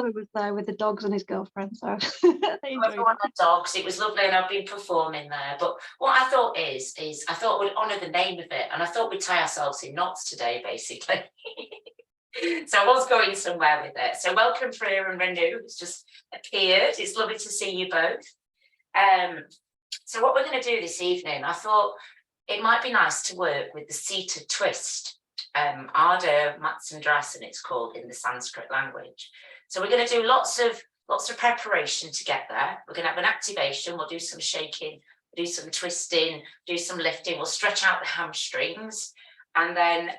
was there with the dogs and his girlfriend, so they enjoyed Everyone it. had dogs. It was lovely, and I've been performing there. But what I thought is I thought we'd honour the name of it, and I thought we'd tie ourselves in knots today, basically. So I was going somewhere with it. So welcome, Freya and Renew, who's just appeared. It's lovely to see you both. So what we're going to do this evening, I thought it might be nice to work with the seated twist, Ardha Matsyendrasana it's called in the Sanskrit language. So we're going to do lots of preparation to get there. We're going to have an activation. We'll do some shaking, do some twisting, do some lifting. We'll stretch out the hamstrings. And then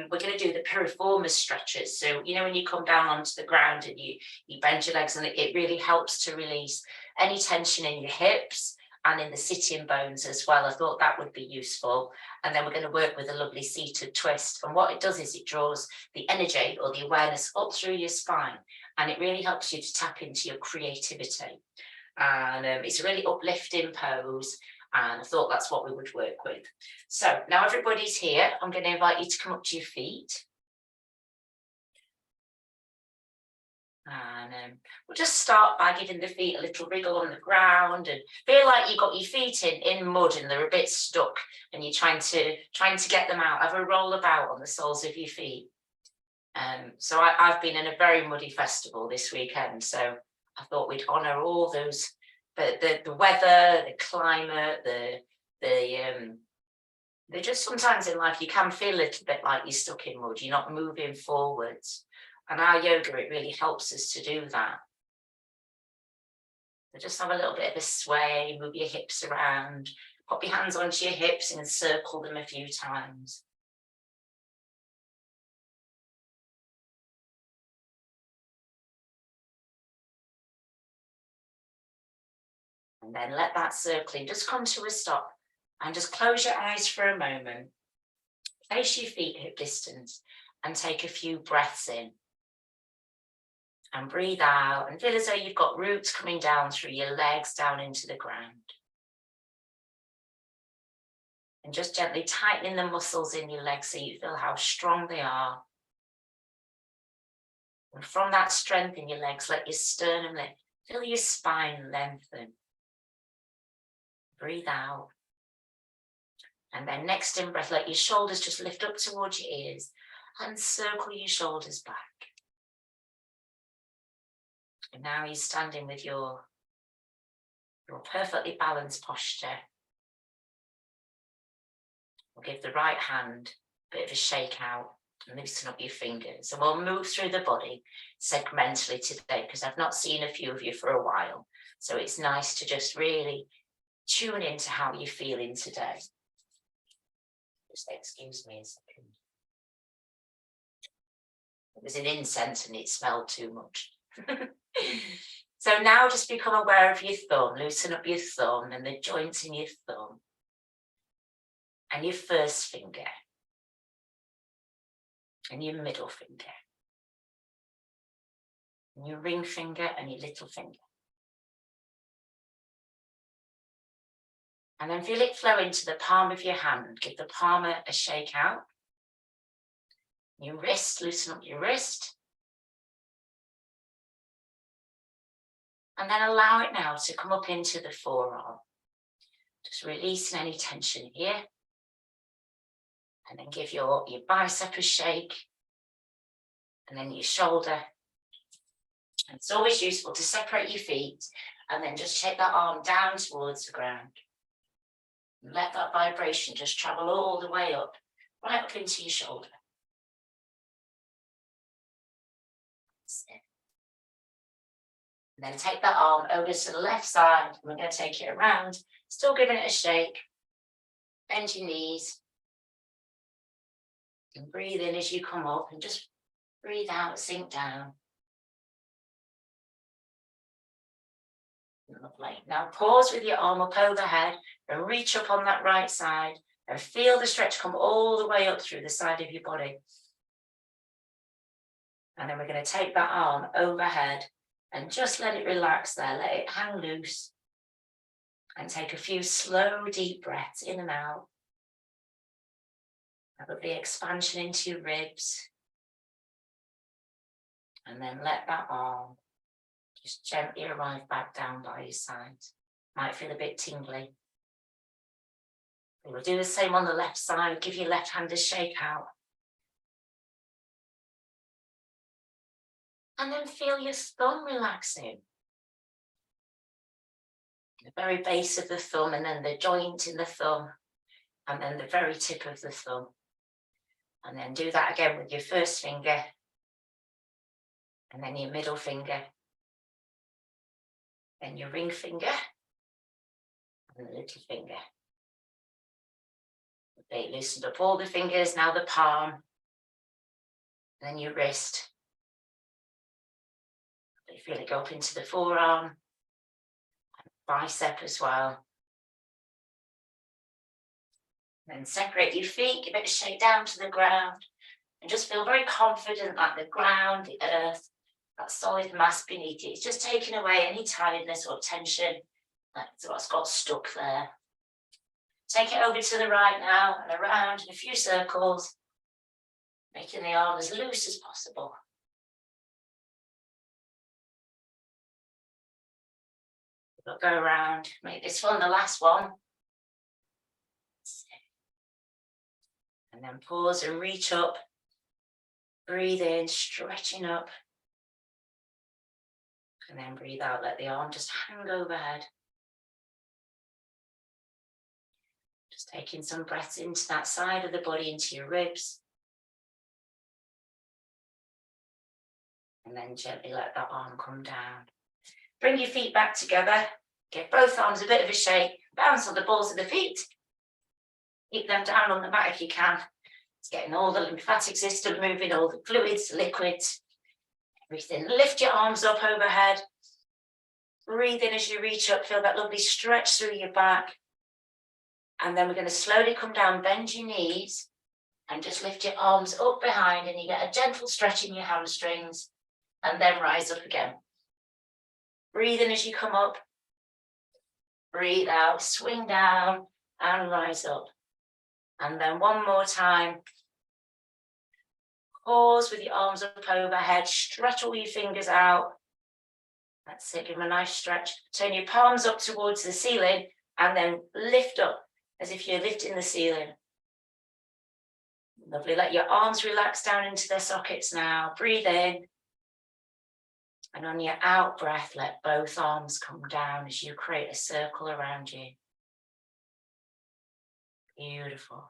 we're going to do the piriformis stretches. So, you know, when you come down onto the ground and you bend your legs, and it really helps to release any tension in your hips and in the sitting bones as well. I thought that would be useful. And then we're going to work with a lovely seated twist. And what it does is it draws the energy or the awareness up through your spine. And it really helps you to tap into your creativity. And it's a really uplifting pose. And I thought that's what we would work with. So now everybody's here. I'm going to invite you to come up to your feet. And we'll just start by giving the feet a little wriggle on the ground and feel like you got your feet in mud and they're a bit stuck and you're trying to get them out. Have a roll about on the soles of your feet. So I've been in a very muddy festival this weekend, so I thought we'd honour all those, the weather, the climate, they're just sometimes in life you can feel a little bit like you're stuck in mud, you're not moving forwards. And our yoga, it really helps us to do that. So just have a little bit of a sway, move your hips around, pop your hands onto your hips and circle them a few times. And then let that circling just come to a stop and just close your eyes for a moment. Place your feet hip distance and take a few breaths in. And breathe out and feel as though you've got roots coming down through your legs down into the ground. And just gently tightening the muscles in your legs so you feel how strong they are. And from that strength in your legs, let your sternum lift. Feel your spine lengthen. Breathe out. And then next in breath, let your shoulders just lift up towards your ears and circle your shoulders back. And now you're standing with your perfectly balanced posture. We'll give the right hand a bit of a shake out and loosen up your fingers. And we'll move through the body segmentally today because I've not seen a few of you for a while. So it's nice to just really tune into how you're feeling today. Just excuse me a second. It was an incense and it smelled too much. So now just become aware of your thumb. Loosen up your thumb and the joints in your thumb. And your first finger. And your middle finger. And your ring finger and your little finger. And then feel it flow into the palm of your hand. Give the palm a shake out. Your wrist, loosen up your wrist. And then allow it now to come up into the forearm. Just releasing any tension here. And then give your bicep a shake. And then your shoulder. And it's always useful to separate your feet and then just take that arm down towards the ground. And let that vibration just travel all the way up, right up into your shoulder. And then take that arm over to the left side. And we're going to take it around, still giving it a shake. Bend your knees. And breathe in as you come up and just breathe out, sink down. Lovely. Now pause with your arm up overhead and reach up on that right side and feel the stretch come all the way up through the side of your body. And then we're going to take that arm overhead and just let it relax there. Let it hang loose. And take a few slow, deep breaths in and out. Have a big expansion into your ribs. And then let that arm just gently arrive back down by your side. Might feel a bit tingly. We'll do the same on the left side. Give your left hand a shake out. And then feel your thumb relaxing. The very base of the thumb, and then the joint in the thumb, and then the very tip of the thumb. And then do that again with your first finger, and then your middle finger, then your ring finger, and the little finger. Okay, loosened up all the fingers, now the palm, then your wrist. You feel it go up into the forearm, bicep as well. Then separate your feet, give it a shake down to the ground, and just feel very confident that the ground, the earth, that solid mass beneath you, it's just taking away any tiredness or tension that's what's got stuck there. Take it over to the right now and around in a few circles, making the arm as loose as possible. We'll go around, make this one the last one. And then pause and reach up. Breathe in, stretching up. And then breathe out, let the arm just hang overhead. Just taking some breaths into that side of the body, into your ribs. And then gently let that arm come down. Bring your feet back together. Give both arms a bit of a shake. Bounce on the balls of the feet. Keep them down on the mat if you can. It's getting all the lymphatic system moving, all the fluids, liquids, everything. Lift your arms up overhead. Breathe in as you reach up. Feel that lovely stretch through your back. And then we're going to slowly come down, bend your knees, and just lift your arms up behind, and you get a gentle stretch in your hamstrings, and then rise up again. Breathe in as you come up. Breathe out, swing down, and rise up. And then one more time. Pause with your arms up overhead, stretch all your fingers out. That's it, give them a nice stretch. Turn your palms up towards the ceiling, and then lift up as if you're lifting the ceiling. Lovely, let your arms relax down into their sockets now. Breathe in. And on your out breath, let both arms come down as you create a circle around you. Beautiful.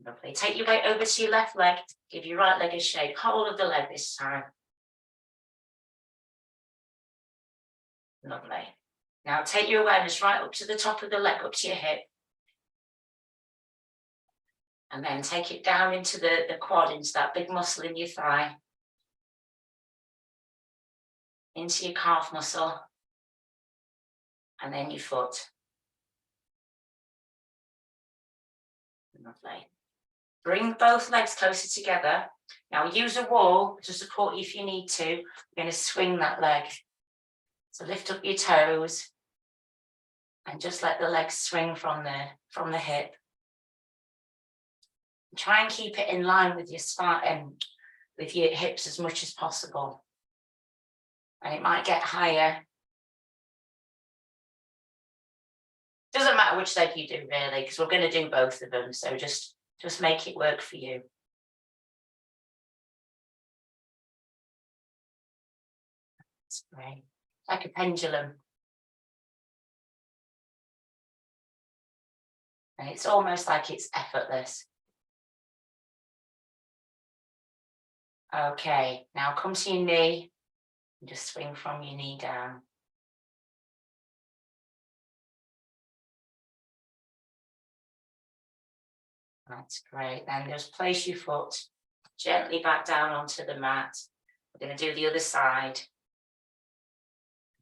Lovely. Take your weight over to your left leg. Give your right leg a shake. Whole of the leg this time. Lovely. Now take your awareness right up to the top of the leg, up to your hip. And then take it down into the quad, into that big muscle in your thigh. Into your calf muscle. And then your foot. Lovely. Bring both legs closer together. Now use a wall to support you if you need to. You're going to swing that leg. So lift up your toes and just let the legs swing from the hip. Try and keep it in line with your spine and with your hips as much as possible. And it might get higher. Doesn't matter which leg you do really, because we're going to do both of them. So just make it work for you. That's great. Like a pendulum. And it's almost like it's effortless. Okay, now come to your knee and just swing from your knee down. That's great. Then just place your foot gently back down onto the mat. We're going to do the other side.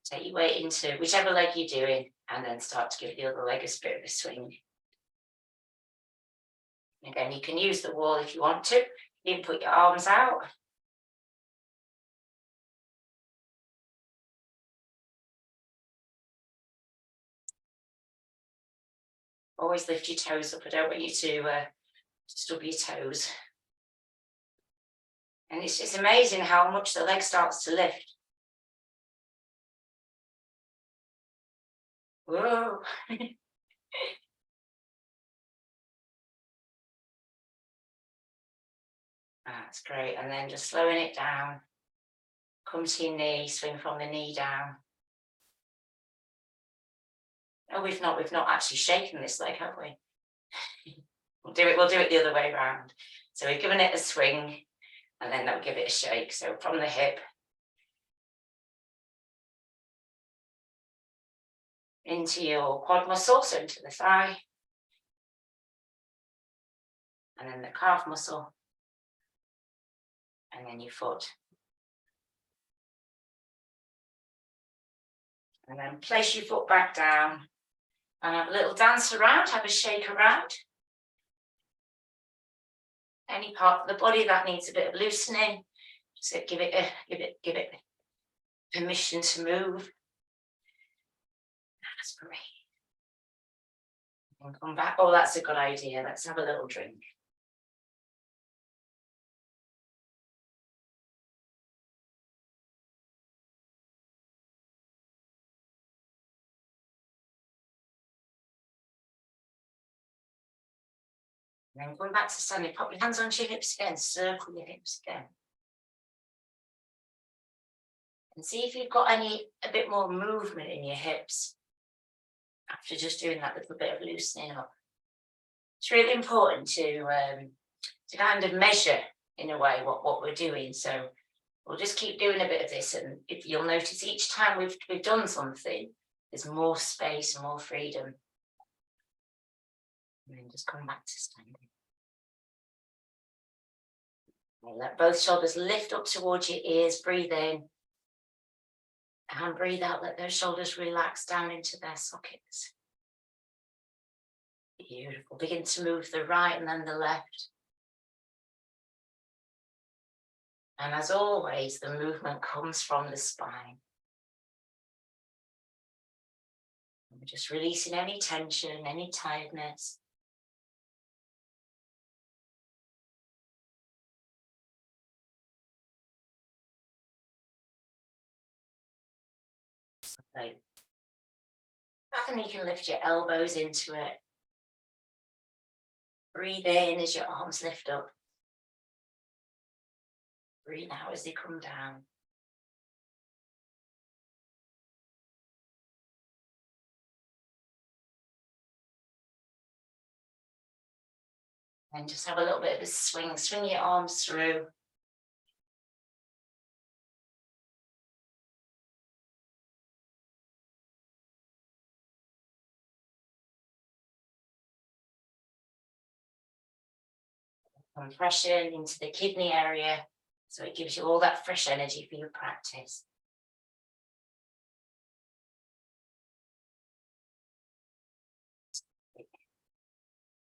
Take your weight into whichever leg you're doing, and then start to give the other leg a bit of a swing. Again, you can use the wall if you want to. You can put your arms out. Always lift your toes up. I don't want you to stub your toes. And it's amazing how much the leg starts to lift. Whoa. That's great. And then just slowing it down. Come to your knee, swing from the knee down. Oh, we've not actually shaken this leg, have we? We'll do it the other way around. So we're giving it a swing and then that'll give it a shake. So from the hip into your quad muscle, so into the thigh. And then the calf muscle. And then your foot. And then place your foot back down and have a little dance around, have a shake around. Any part of the body that needs a bit of loosening, just give it permission to move. That's great. And come back. Oh, that's a good idea. Let's have a little drink. And then going back to standing, pop your hands onto your hips again, circle your hips again. And see if you've got a bit more movement in your hips after just doing that little bit of loosening up. It's really important to kind of measure in a way what we're doing. So we'll just keep doing a bit of this, and if you'll notice each time we've done something, there's more space, more freedom. And then just come back to standing. And let both shoulders lift up towards your ears, breathe in. And breathe out, let those shoulders relax down into their sockets. Beautiful. Begin to move the right and then the left. And as always, the movement comes from the spine. And we're just releasing any tension, any tiredness. Right. And you can lift your elbows into it. Breathe in as your arms lift up. Breathe out as they come down. And just have a little bit of a swing. Swing your arms through. Compression into the kidney area, so it gives you all that fresh energy for your practice.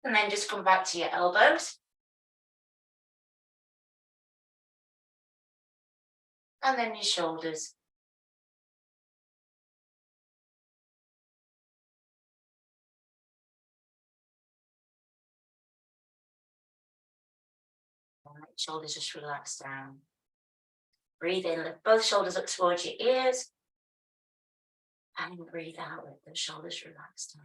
And then just come back to your elbows. And then your shoulders. Shoulders just relax down. Breathe in, lift both shoulders up towards your ears. And breathe out, let the shoulders relax down.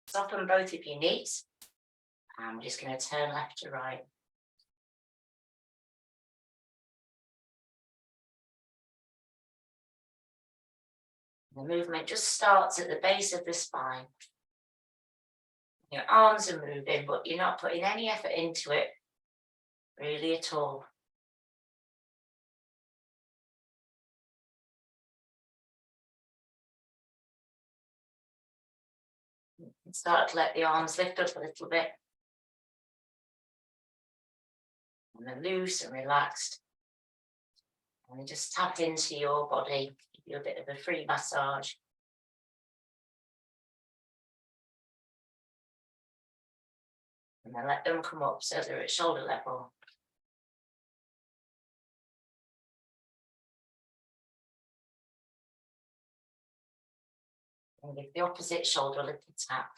Soften both of your knees. I'm just going to turn left to right. The movement just starts at the base of the spine. Your arms are moving, but you're not putting any effort into it, really at all. You can start to let the arms lift up a little bit. And then loose and relaxed. And then just tap into your body, give you a bit of a free massage. And then let them come up so they're at shoulder level. And give the opposite shoulder a little tap.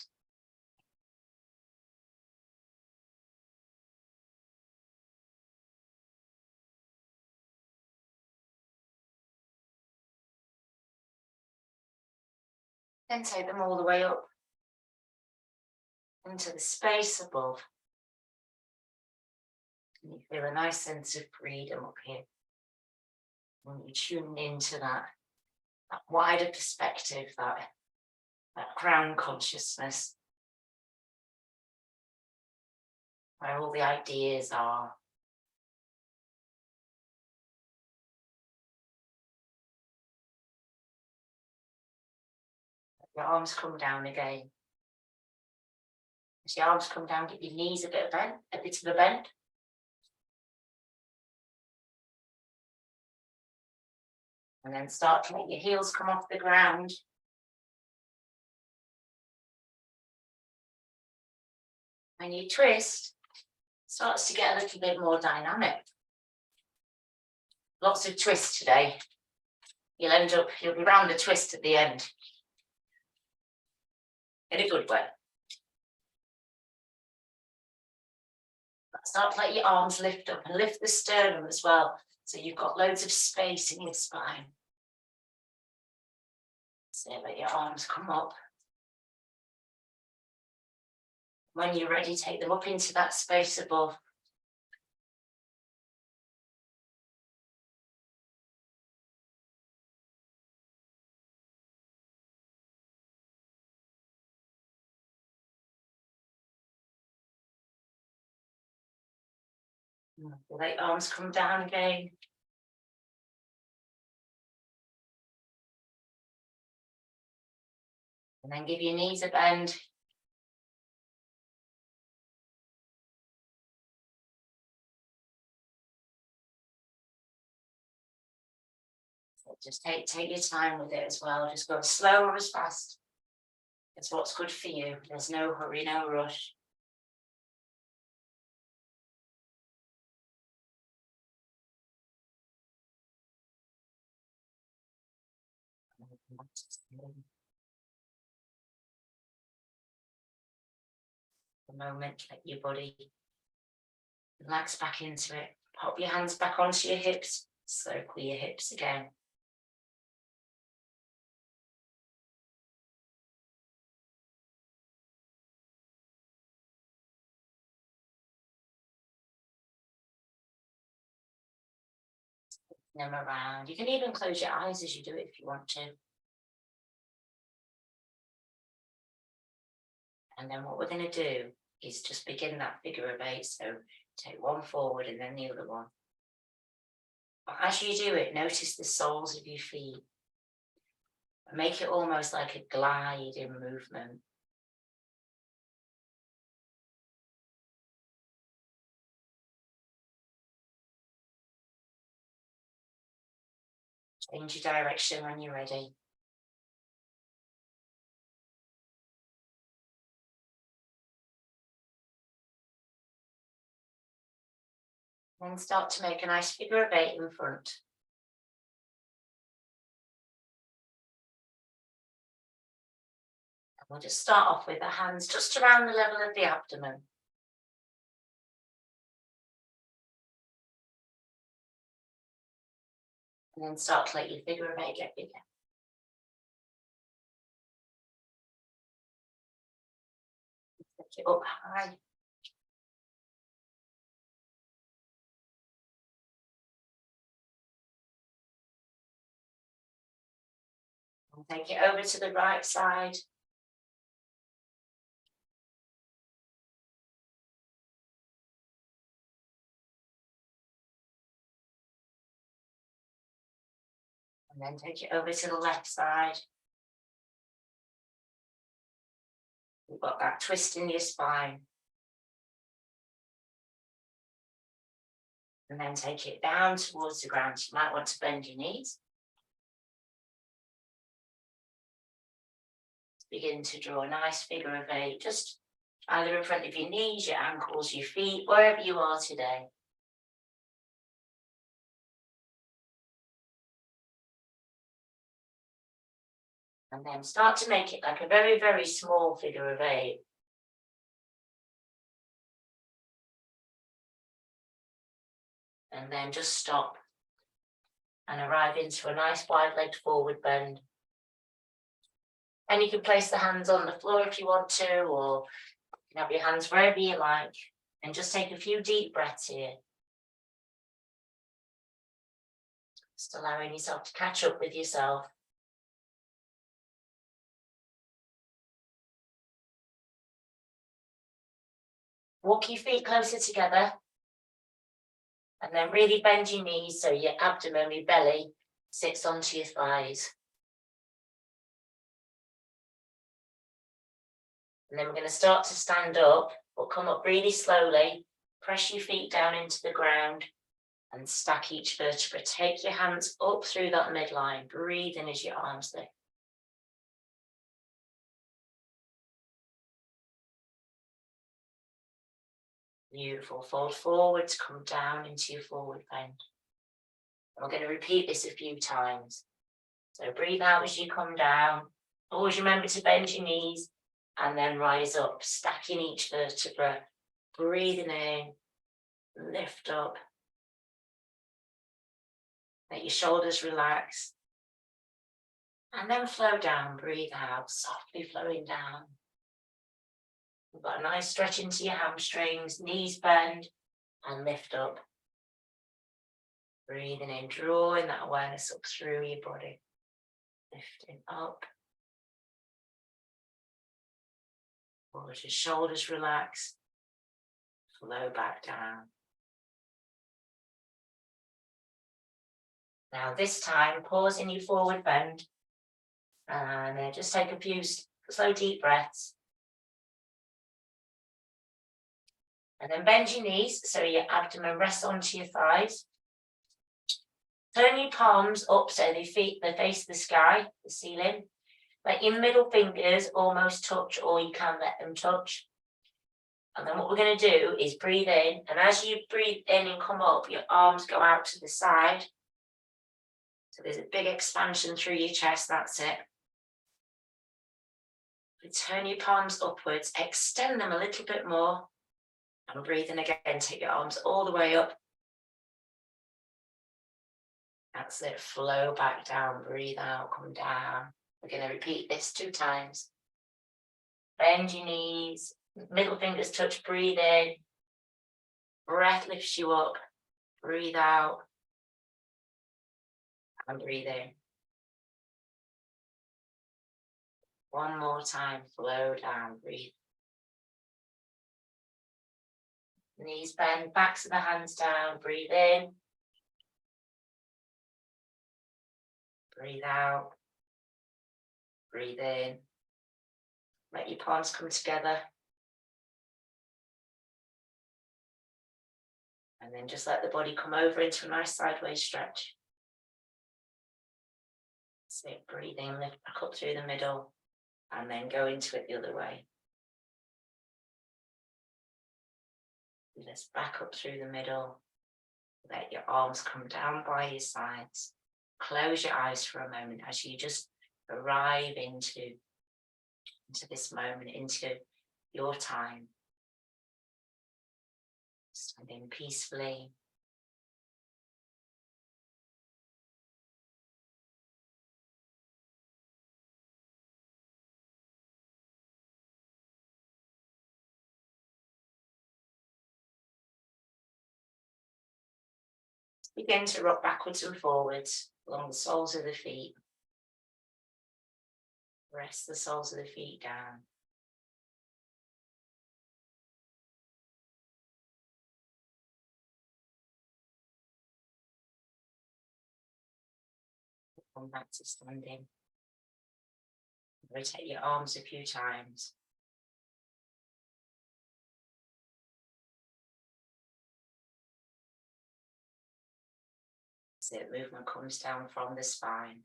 Then take them all the way up into the space above. And you feel a nice sense of freedom up here. When you tune into that wider perspective, that crown consciousness, where all the ideas are. Your arms come down again. As your arms come down, give your knees a bit of a bend. And then start to make your heels come off the ground. When you twist, it starts to get a little bit more dynamic. Lots of twists today. You'll be round the twist at the end. In a good way. Start to let your arms lift up and lift the sternum as well. So you've got loads of space in your spine. So let your arms come up. When you're ready, take them up into that space above. Let your arms come down again. And then give your knees a bend. So just take your time with it as well. Just go as slow or as fast. It's what's good for you. There's no hurry, no rush. The moment, let your body relax back into it. Pop your hands back onto your hips. Circle your hips again. Them around. You can even close your eyes as you do it if you want to. And then what we're going to do is just begin that figure of 8. So take one forward and then the other one. But as you do it, notice the soles of your feet. Make it almost like a glide in movement. Change your direction when you're ready. Then start to make a nice figure of 8 in front. And we'll just start off with the hands just around the level of the abdomen. And then start to let your figure of 8 get bigger. Take it up high. And take it over to the right side. And then take it over to the left side. You've got that twist in your spine. And then take it down towards the ground. You might want to bend your knees. Begin to draw a nice figure of 8, just either in front of your knees, your ankles, your feet, wherever you are today. And then start to make it like a very, very small figure of 8. And then just stop and arrive into a nice wide-legged forward bend. And you can place the hands on the floor if you want to, or you can have your hands wherever you like. And just take a few deep breaths here. Just allowing yourself to catch up with yourself. Walk your feet closer together. And then really bend your knees so your abdomen, your belly sits onto your thighs. And then we're going to start to stand up, but come up really slowly. Press your feet down into the ground and stack each vertebra. Take your hands up through that midline. Breathe in as your arms lift. Beautiful. Fold forwards, come down into your forward bend. And we're going to repeat this a few times. So breathe out as you come down. Always remember to bend your knees and then rise up, stacking each vertebra. Breathing in, lift up. Let your shoulders relax. And then flow down, breathe out, softly flowing down. We've got a nice stretch into your hamstrings, knees bend and lift up. Breathing in, drawing that awareness up through your body. Lifting up. As your shoulders relax, flow back down. Now this time, pause in your forward bend and just take a few slow deep breaths. And then bend your knees so your abdomen rests onto your thighs. Turn your palms up so they face the sky, the ceiling. Let your middle fingers almost touch, or you can let them touch. And then what we're going to do is breathe in. And as you breathe in and come up, your arms go out to the side. So there's a big expansion through your chest, that's it. Turn your palms upwards, extend them a little bit more. And breathe in again, take your arms all the way up. That's it, flow back down, breathe out, come down. We're going to repeat this 2 times. Bend your knees, middle fingers touch, breathe in. Breath lifts you up, breathe out. And breathe in. One more time, flow down, breathe. Knees bend, backs of the hands down, breathe in. Breathe out. Breathe in. Let your palms come together. And then just let the body come over into a nice sideways stretch. So breathing, lift back up through the middle, and then go into it the other way. Just back up through the middle. Let your arms come down by your sides. Close your eyes for a moment as you just arrive into this moment, into your time. Standing peacefully. Begin to rock backwards and forwards along the soles of the feet. Rest the soles of the feet down. Come back to standing. Rotate your arms a few times. So movement comes down from the spine.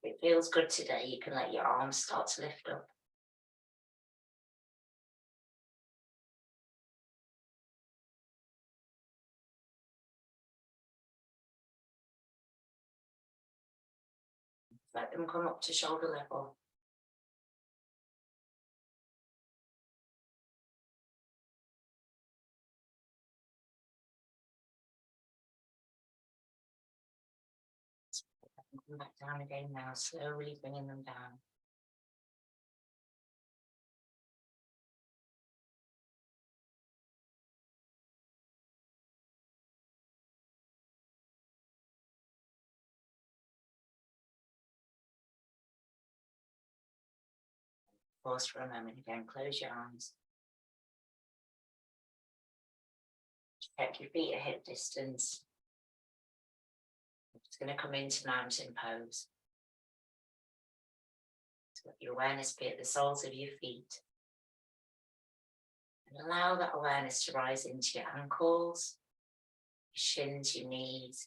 If it feels good today, you can let your arms start to lift up. Let them come up to shoulder level. Come back down again now, slowly bringing them down. Pause for a moment again, close your eyes. Check your feet at hip distance. It's going to come into mountain pose. So let your awareness be at the soles of your feet. And allow that awareness to rise into your ankles, your shins, your knees.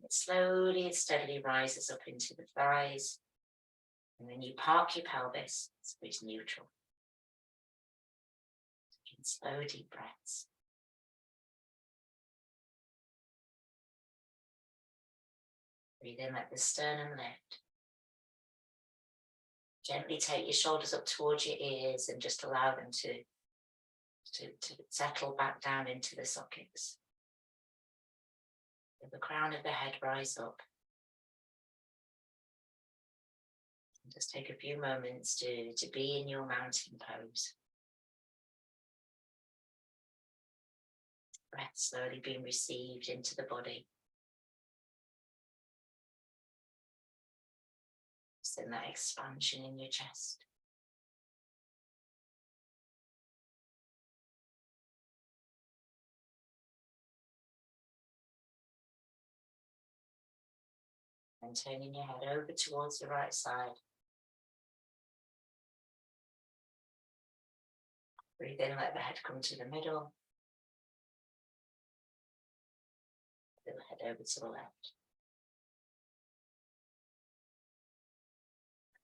It slowly and steadily rises up into the thighs. And then you park your pelvis so it's neutral. Taking slow, deep breaths. Breathe in, let the sternum lift. Gently take your shoulders up towards your ears and just allow them to settle back down into the sockets. Let the crown of the head rise up. And just take a few moments to be in your mountain pose. Breath slowly being received into the body. Just in that expansion in your chest. And turning your head over towards the right side. Breathe in, let the head come to the middle. Then head over to the left.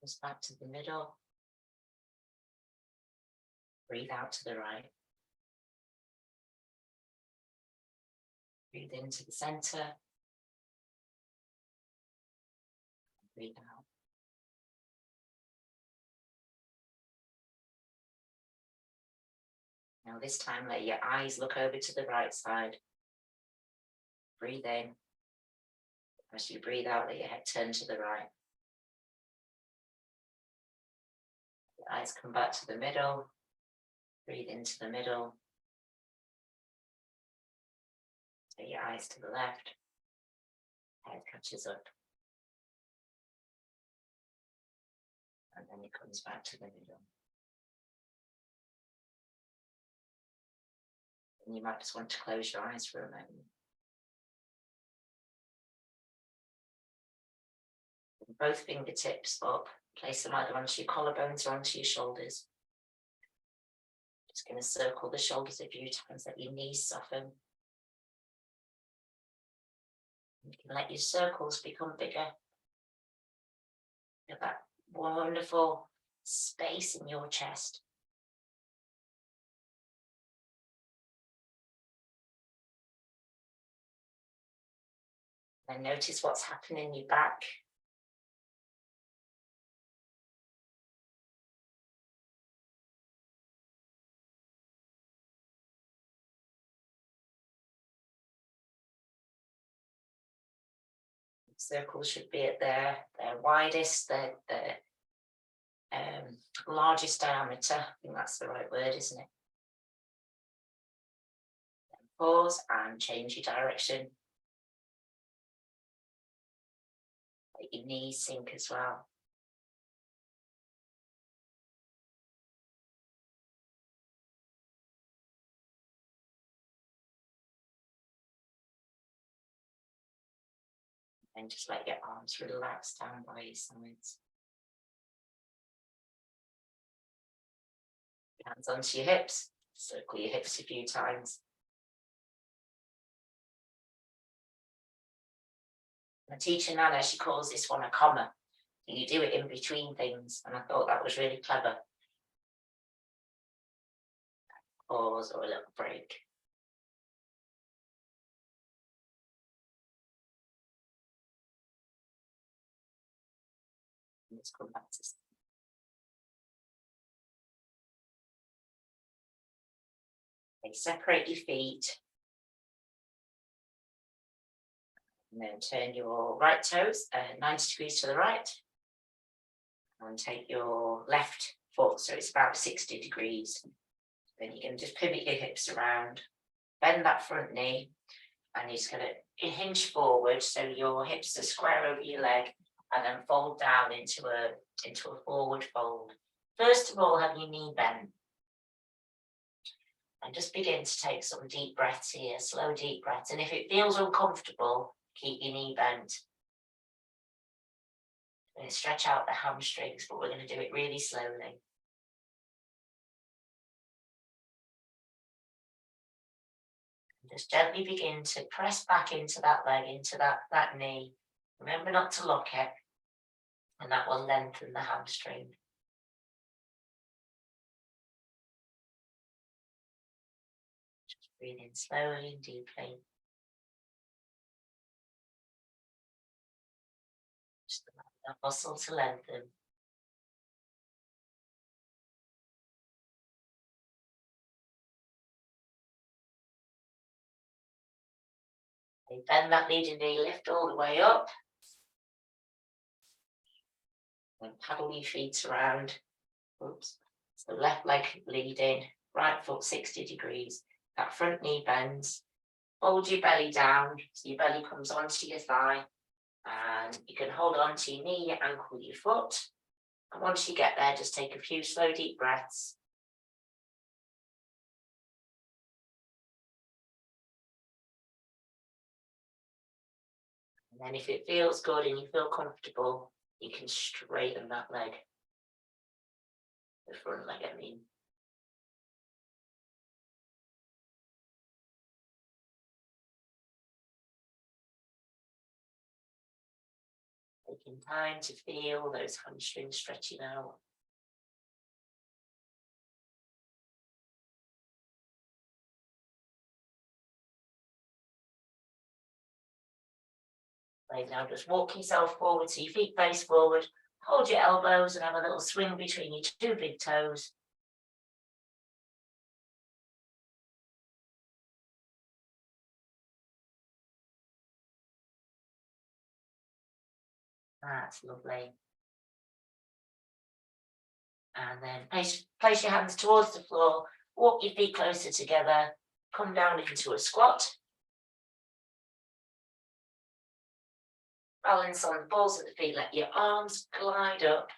Comes back to the middle. Breathe out to the right. Breathe into the center. Breathe out. Now this time let your eyes look over to the right side. Breathe in. As you breathe out, let your head turn to the right. Your eyes come back to the middle. Breathe into the middle. Take your eyes to the left. Head catches up. And then it comes back to the middle. And you might just want to close your eyes for a moment. Both fingertips up, place them either onto your collarbones or onto your shoulders. Just going to circle the shoulders a few times, let your knees soften. You can let your circles become bigger. Feel that wonderful space in your chest. And notice what's happening in your back. Circles should be at their widest, their largest diameter. I think that's the right word, isn't it? Then pause and change your direction. Let your knees sink as well. And just let your arms relax down by your sides. Hands onto your hips. Circle your hips a few times. My teacher Nana, she calls this one a comma. You do it in between things, and I thought that was really clever. Pause or a little break. Let's come back to separate your feet. And then turn your right toes 90 degrees to the right. And take your left foot, so it's about 60 degrees. Then you can just pivot your hips around, bend that front knee, and you're just going to hinge forward so your hips are square over your leg, and then fold down into a forward fold. First of all, have your knee bent. And just begin to take some deep breaths here, slow deep breaths. And if it feels uncomfortable, keep your knee bent. And stretch out the hamstrings, but we're going to do it really slowly. And just gently begin to press back into that leg, into that knee. Remember not to lock it, and that will lengthen the hamstring. Just breathe in slowly and deeply. Just allow that muscle to lengthen. And bend that leading knee, lift all the way up. And paddle your feet around. Oops. So left leg leading, right foot 60 degrees. That front knee bends. Hold your belly down so your belly comes onto your thigh. And you can hold on to your knee, your ankle, your foot. And once you get there, just take a few slow, deep breaths. And then if it feels good and you feel comfortable, you can straighten that leg. The front leg, I mean. Taking time to feel those hamstrings stretching out. Right, now just walk yourself forward so your feet face forward. Hold your elbows and have a little swing between your two big toes. That's lovely. And then place your hands towards the floor, walk your feet closer together, come down into a squat. Balance on the balls of the feet, let your arms glide up.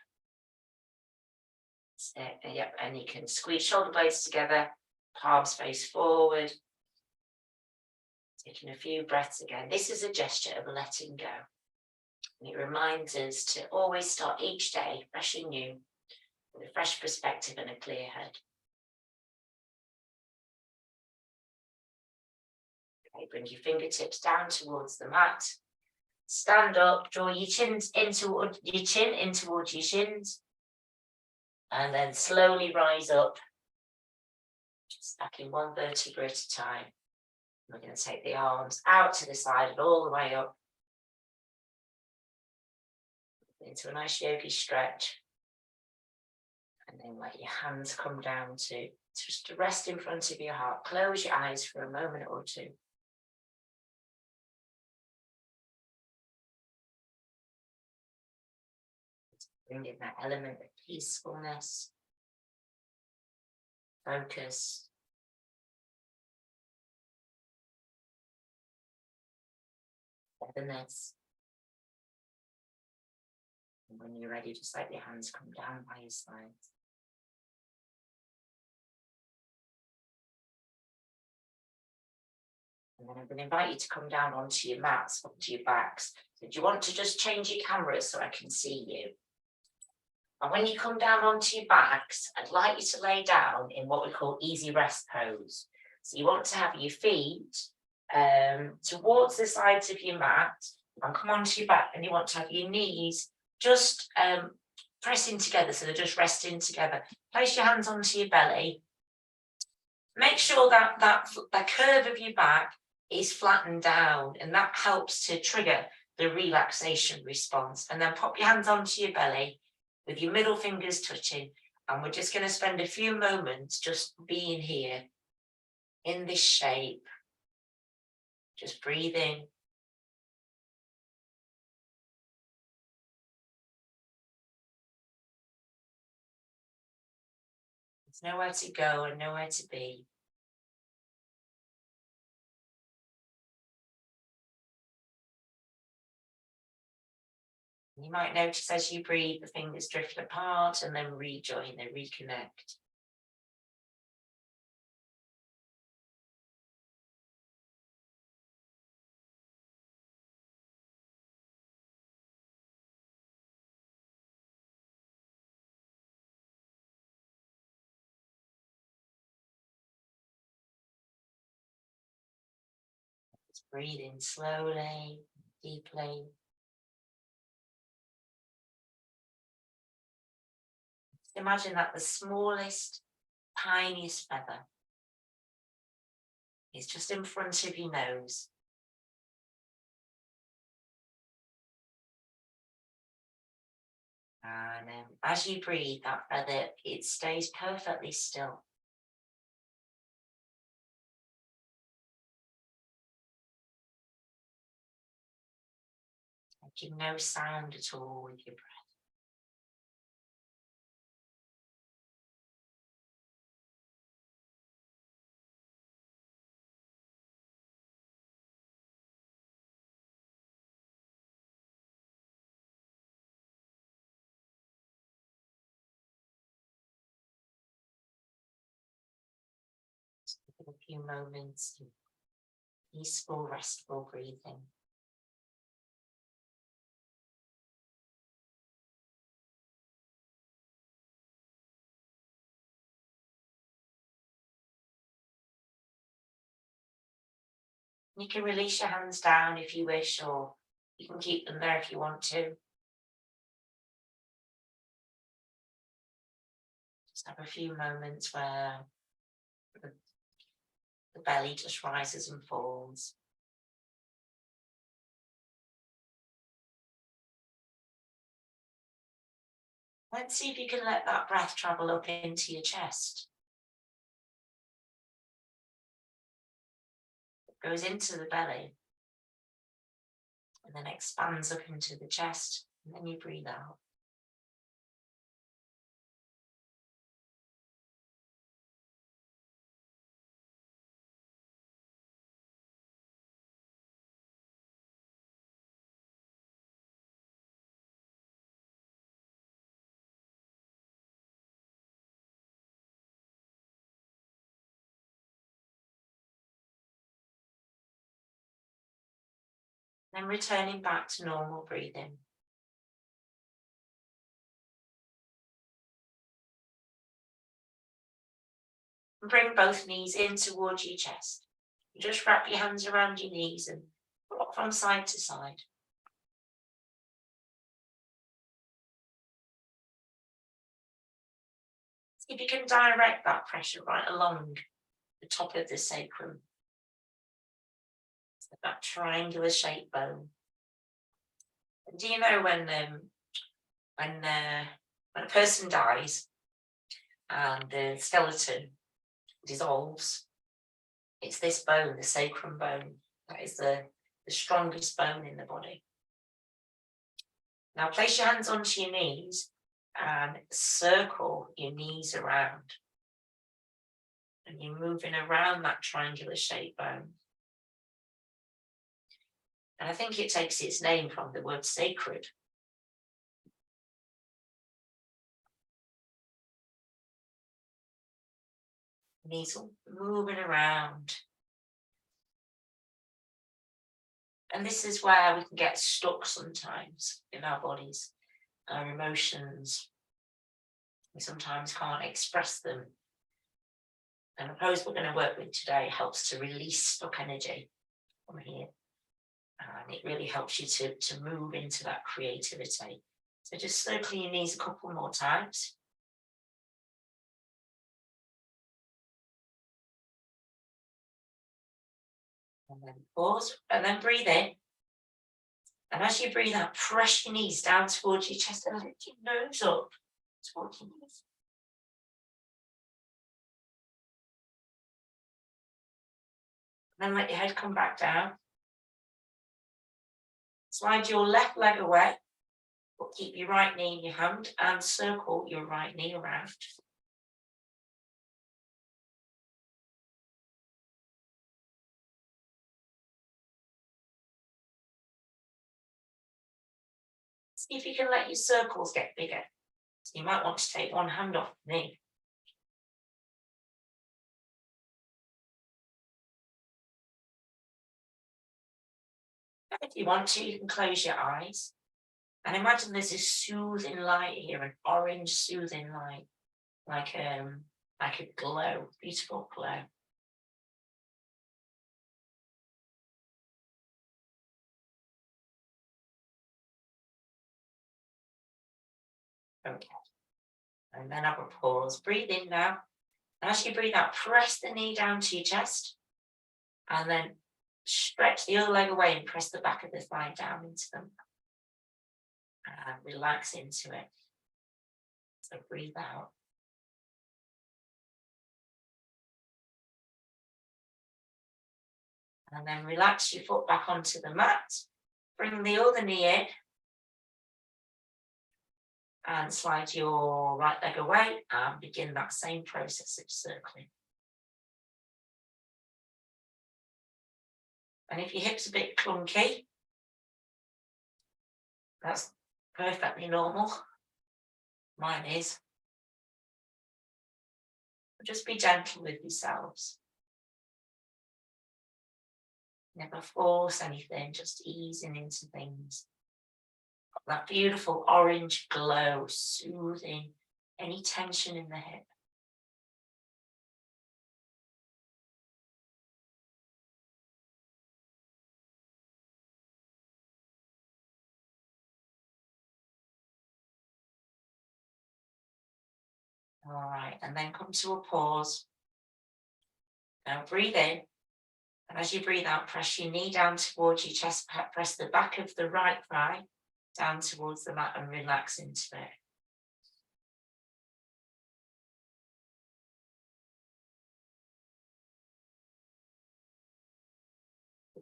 Yep, and you can squeeze shoulder blades together, palms face forward. Taking a few breaths again. This is a gesture of letting go. And it reminds us to always start each day fresh and new, with a fresh perspective and a clear head. Okay, bring your fingertips down towards the mat. Stand up, draw your chin in towards your shins. And then slowly rise up, stacking one vertebra at a time. We're going to take the arms out to the side and all the way up. Into a nice yogi stretch. And then let your hands come down to just to rest in front of your heart. Close your eyes for a moment or two. Bring in that element of peacefulness, focus. Togetherness. And when you're ready, just let your hands come down by your sides. And then I'm going to invite you to come down onto your mats, onto your backs. So do you want to just change your camera so I can see you? And when you come down onto your backs, I'd like you to lay down in what we call easy rest pose. So you want to have your feet towards the sides of your mat and come onto your back, and you want to have your knees just pressing together, so they're just resting together. Place your hands onto your belly. Make sure that the curve of your back is flattened down, and that helps to trigger the relaxation response. And then pop your hands onto your belly with your middle fingers touching, and we're just going to spend a few moments just being here in this shape. Just breathing There's nowhere to go and nowhere to be. You might notice as you breathe, the fingers drift apart and then rejoin, they reconnect. Just breathe in slowly, deeply. Just imagine that the smallest, tiniest feather is just in front of your nose. And as you breathe, that feather, it stays perfectly still. Making no sound at all with your breath. Just give it a few moments of peaceful, restful breathing. You can release your hands down if you wish, or you can keep them there if you want to. Just have a few moments where the belly just rises and falls. Let's see if you can let that breath travel up into your chest. It goes into the belly and then expands up into the chest, and then you breathe out. Then returning back to normal breathing. And bring both knees in towards your chest. Just wrap your hands around your knees and rock from side to side. See if you can direct that pressure right along the top of the sacrum. So that triangular shaped bone. And do you know when a person dies and the skeleton dissolves, it's this bone, the sacrum bone, that is the strongest bone in the body. Now place your hands onto your knees and circle your knees around. And you're moving around that triangular shaped bone. And I think it takes its name from the word sacred. Knees all moving around. And this is where we can get stuck sometimes in our bodies, our emotions. We sometimes can't express them. And the pose we're going to work with today helps to release stuck energy from here. And it really helps you to move into that creativity. So just circle your knees a couple more times. And then pause, and then breathe in. And as you breathe out, press your knees down towards your chest and lift your nose up towards your knees. Then let your head come back down. Slide your left leg away, but keep your right knee in your hand and circle your right knee around. See if you can let your circles get bigger. So you might want to take one hand off the knee. If you want to, you can close your eyes. And imagine there's this soothing light here, an orange soothing light, like a glow, beautiful glow. Okay. And then have a pause. Breathe in now. And as you breathe out, press the knee down to your chest. And then stretch the other leg away and press the back of the thigh down into them. And relax into it. So breathe out. And then relax your foot back onto the mat. Bring the other knee in. And slide your right leg away and begin that same process of circling. And if your hip's a bit clunky, that's perfectly normal. Mine is. But just be gentle with yourselves. Never force anything, just easing into things. That beautiful orange glow, soothing any tension in the hip. All right, and then come to a pause. Now breathe in, and as you breathe out, press your knee down towards your chest, press the back of the right thigh down towards the mat and relax into it.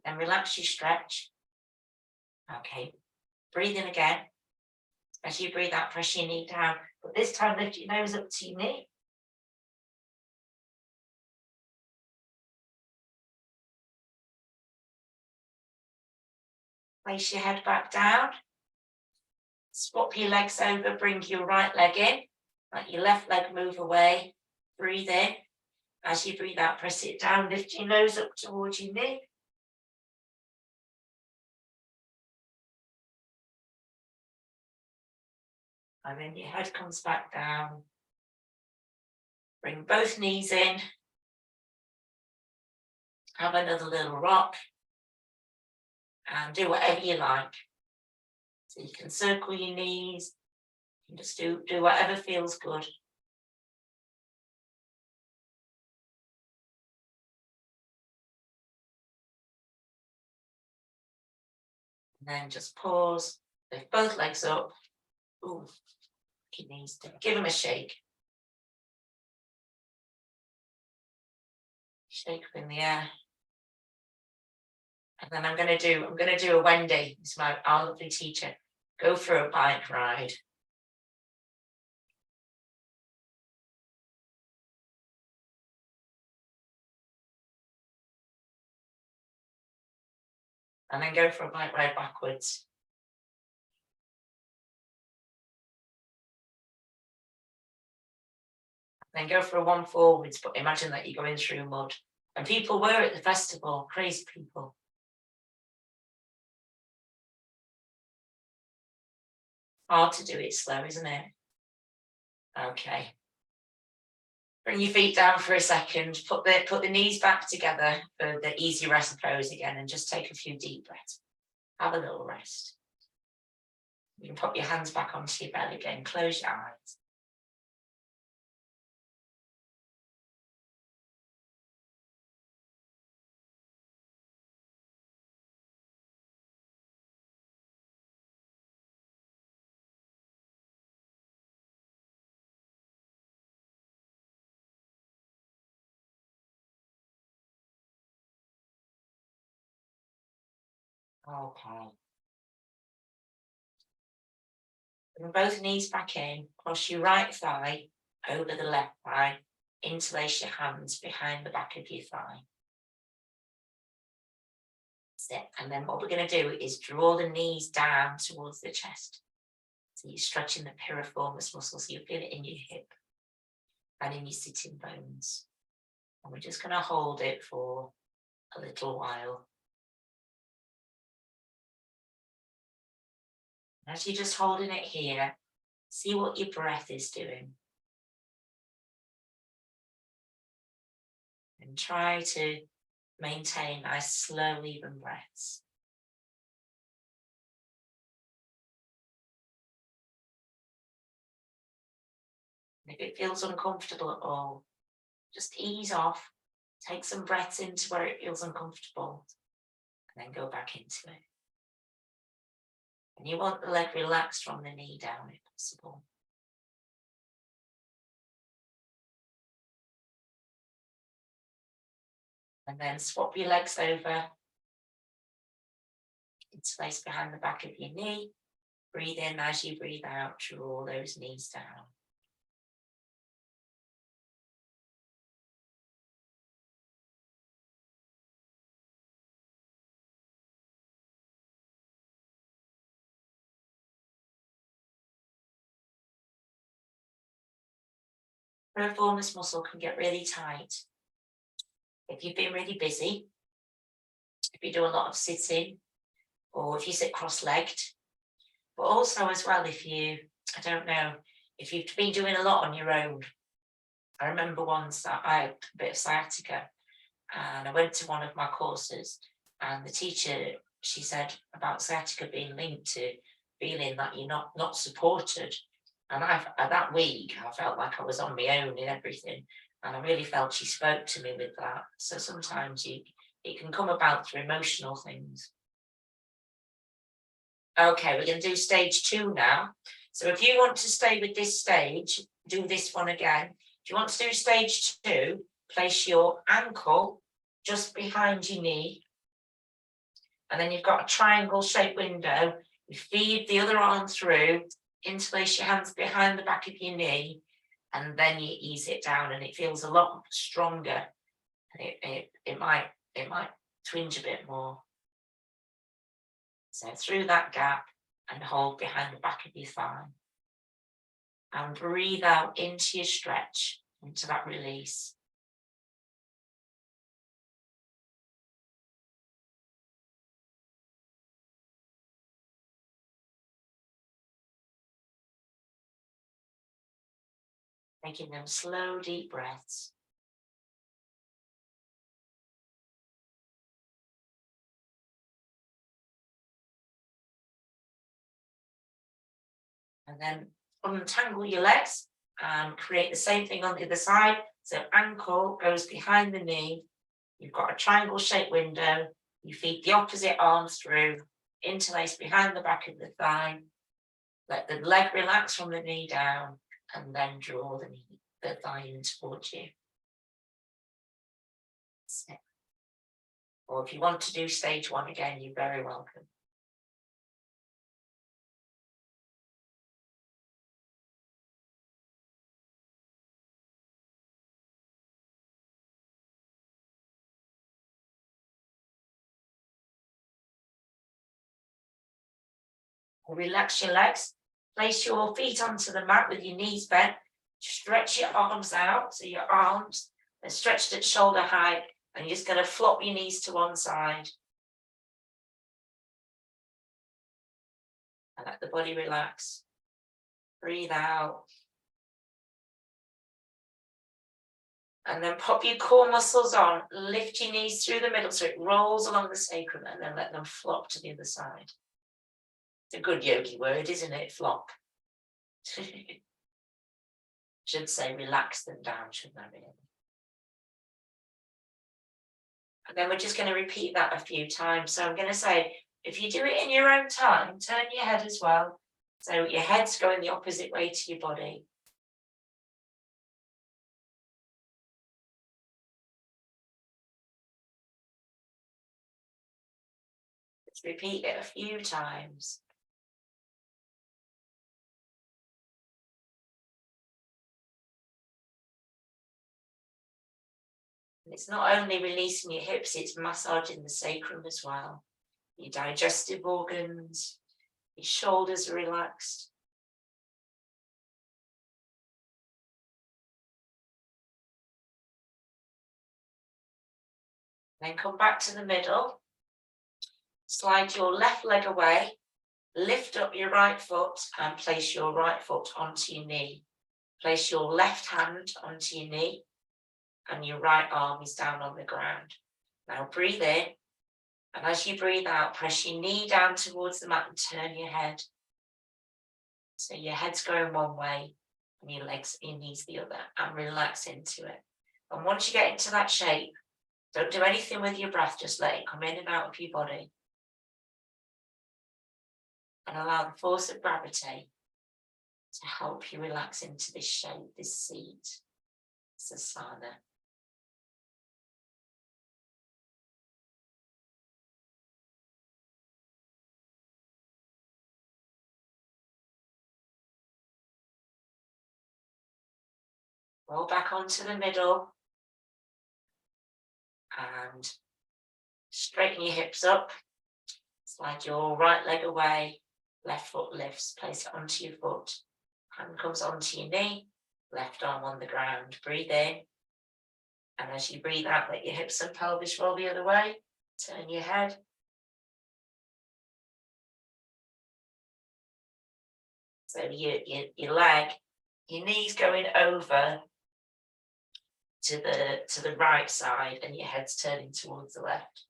Then relax your stretch. Okay, breathe in again. As you breathe out, press your knee down, but this time lift your nose up to your knee. Place your head back down. Swap your legs over, bring your right leg in. Let your left leg move away. Breathe in. As you breathe out, press it down, lift your nose up towards your knee. And then your head comes back down. Bring both knees in. Have another little rock. And do whatever you like. So you can circle your knees. You can just do whatever feels good. And then just pause. Lift both legs up. Ooh, your knees down. Give them a shake. Shake up in the air. And then I'm going to do a Wendy, it's our lovely teacher. Go for a bike ride. And then go for a bike ride backwards. Then go for a one forwards, but imagine that you're going through mud. And people were at the festival, crazy people. Hard to do it slow, isn't it? Okay. Bring your feet down for a second, put the knees back together for the easy rest pose again, and just take a few deep breaths. Have a little rest. You can put your hands back onto your belly again, close your eyes. Okay. Bring both knees back in, cross your right thigh over the left thigh, interlace your hands behind the back of your thigh. That's it. And then what we're going to do is draw the knees down towards the chest. So you're stretching the piriformis muscle, so you feel it in your hip and in your sitting bones. And we're just going to hold it for a little while. As you're just holding it here, see what your breath is doing. And try to maintain nice, slow, even breaths. And if it feels uncomfortable at all, just ease off, take some breaths into where it feels uncomfortable, and then go back into it. And you want the leg relaxed from the knee down if possible. And then swap your legs over. Interlace behind the back of your knee. Breathe in as you breathe out, draw those knees down. Piriformis muscle can get really tight if you've been really busy, if you do a lot of sitting, or if you sit cross-legged, but also as well if you, I don't know, if you've been doing a lot on your own. I remember once that I had a bit of sciatica and I went to one of my courses and the teacher, she said about sciatica being linked to feeling that you're not supported. And that week, I felt like I was on my own in everything. And I really felt she spoke to me with that. So sometimes it can come about through emotional things. Okay, we're going to do stage 2 now. So if you want to stay with this stage, do this one again. If you want to do stage 2, place your ankle just behind your knee. And then you've got a triangle shaped window. You feed the other arm through, interlace your hands behind the back of your knee, and then you ease it down and it feels a lot stronger. It might twinge a bit more. So through that gap and hold behind the back of your thigh. And breathe out into your stretch, into that release. Making them slow, deep breaths. And then untangle your legs and create the same thing on the other side. So ankle goes behind the knee. You've got a triangle shaped window. You feed the opposite arm through, interlace behind the back of the thigh. Let the leg relax from the knee down and then draw the thigh in towards you. Or if you want to do stage 1 again, you're very welcome. Relax your legs, place your feet onto the mat with your knees bent, stretch your arms out, so your arms are stretched at shoulder height, and you're just going to flop your knees to one side. And let the body relax. Breathe out. And then pop your core muscles on, lift your knees through the middle so it rolls along the sacrum, and then let them flop to the other side. It's a good yogi word, isn't it? Flop. Should say relax them down, shouldn't I really? And then we're just going to repeat that a few times. So I'm going to say, if you do it in your own time, turn your head as well. So your head's going the opposite way to your body. Let's repeat it a few times. And it's not only releasing your hips, it's massaging the sacrum as well. Your digestive organs, your shoulders are relaxed, Then come back to the middle. Slide your left leg away. Lift up your right foot and place your right foot onto your knee. Place your left hand onto your knee and your right arm is down on the ground. Now breathe in, and as you breathe out, press your knee down towards the mat and turn your head. So your head's going one way and your knees the other, and relax into it. And once you get into that shape, don't do anything with your breath, just let it come in and out of your body. And allow the force of gravity to help you relax into this shape, this seat, Sasana. Roll back onto the middle and straighten your hips up. Slide your right leg away, left foot lifts, place it onto your foot. Hand comes onto your knee, left arm on the ground. Breathe in. And as you breathe out, let your hips and pelvis roll the other way. Turn your head. So your leg, your knees going over to the right side and your head's turning towards the left.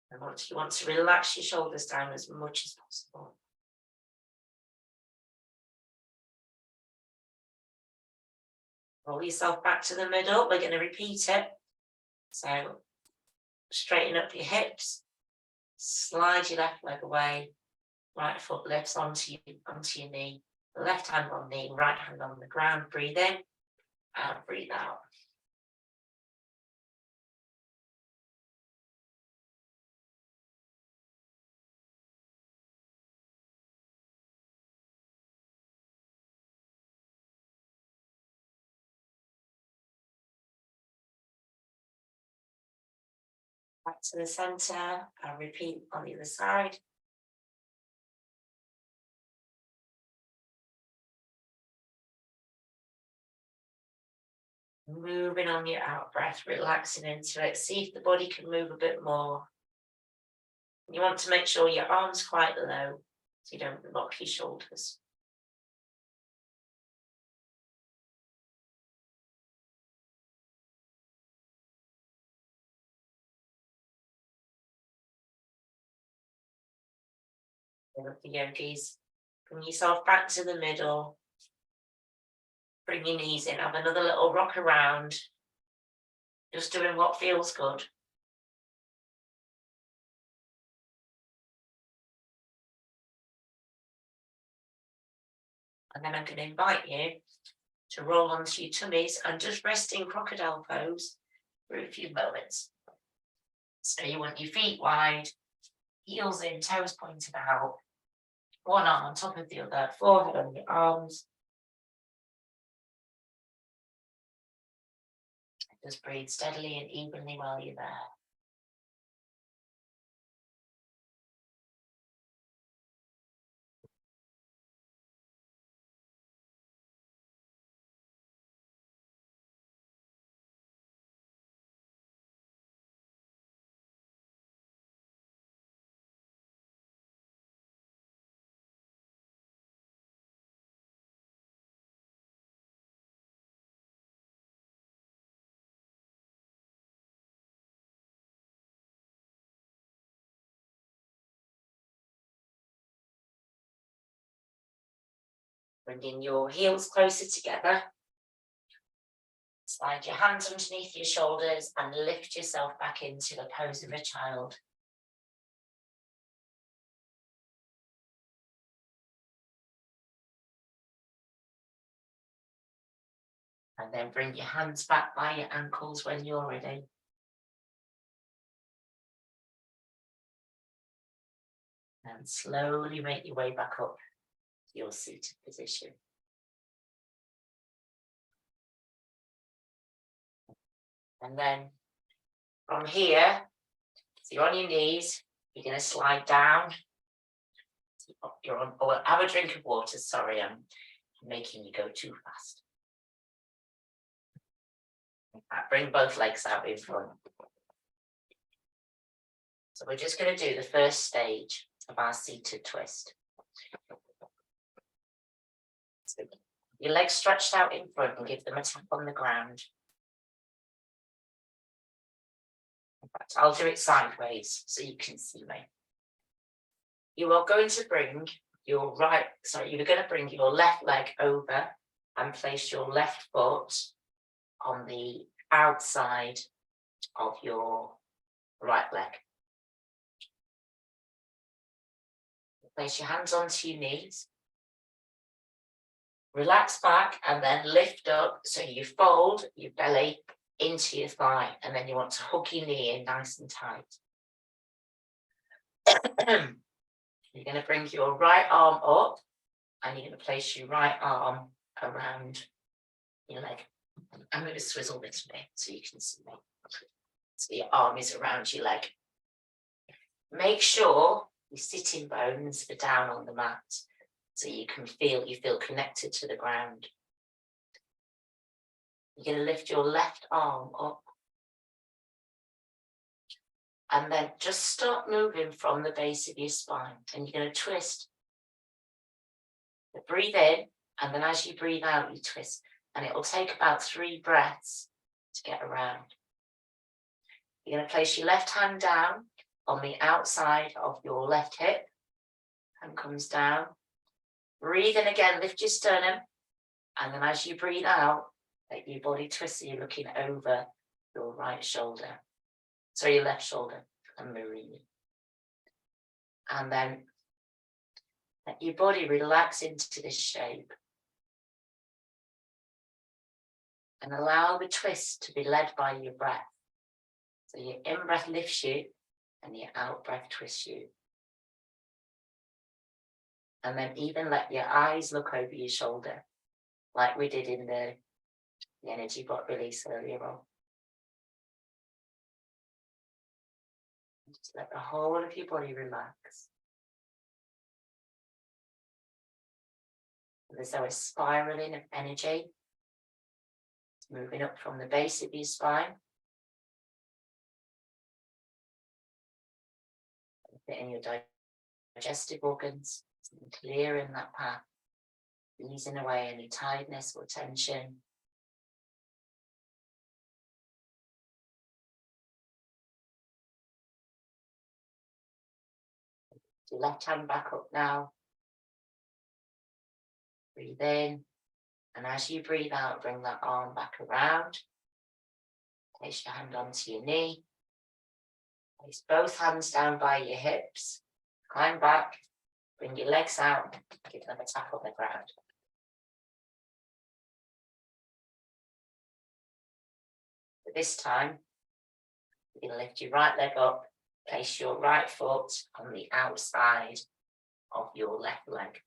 And once you want to relax your shoulders down as much as possible. Roll yourself back to the middle. We're going to repeat it. So straighten up your hips, slide your left leg away, right foot lifts onto your knee, left hand on knee, right hand on the ground. Breathe in and breathe out. Back to the center and repeat on the other side. Moving on your out breath, relaxing into it. See if the body can move a bit more. You want to make sure your arms quite low so you don't lock your shoulders. The yogis, bring yourself back to the middle. Bring your knees in, have another little rock around. Just doing what feels good. And then I'm going to invite you to roll onto your tummies and just rest in crocodile pose for a few moments. So you want your feet wide, heels in, toes pointed out, one arm on top of the other, forehead on your arms. Just breathe steadily and evenly while you're there. Bringing your heels closer together. Slide your hands underneath your shoulders and lift yourself back into the pose of a child. And then bring your hands back by your ankles when you're ready. And slowly make your way back up to your seated position. And then from here, so you're on your knees, you're going to slide down. You're on, or have a drink of water, sorry. making you go too fast. Bring both legs out in front. So we're just going to do the first stage of our seated twist. So your legs stretched out in front and give them a tap on the ground. In fact, I'll do it sideways so you can see me. You are going to bring your you're going to bring your left leg over and place your left foot on the outside of your right leg. Place your hands onto your knees. Relax back and then lift up so you fold your belly into your thigh, and then you want to hook your knee in nice and tight. You're going to bring your right arm up and you're going to place your right arm around your leg. I'm going to swizzle this way so you can see me. So your arm is around your leg. Make sure your sitting bones are down on the mat so you feel connected to the ground. You're going to lift your left arm up and then just start moving from the base of your spine, and you're going to twist. Breathe in, and then as you breathe out, you twist, and it will take about 3 breaths to get around. You're going to place your left hand down on the outside of your left hip, and comes down. Breathe in again, lift your sternum, and then as you breathe out, let your body twist so you're looking over your right shoulder. So your left shoulder, and marine. And then let your body relax into this shape. And allow the twist to be led by your breath. So your in-breath lifts you and your out-breath twists you. And then even let your eyes look over your shoulder, like we did in the energy bot release earlier on. Just let the whole of your body relax. There's a spiraling of energy. It's moving up from the base of your spine. Hitting your digestive organs, and clearing that path, easing away any tiredness or tension. Your left hand back up now. Breathe in, and as you breathe out, bring that arm back around. Place your hand onto your knee. Place both hands down by your hips. Climb back, bring your legs out, give them a tap on the ground. But this time, you're going to lift your right leg up, place your right foot on the outside of your left leg.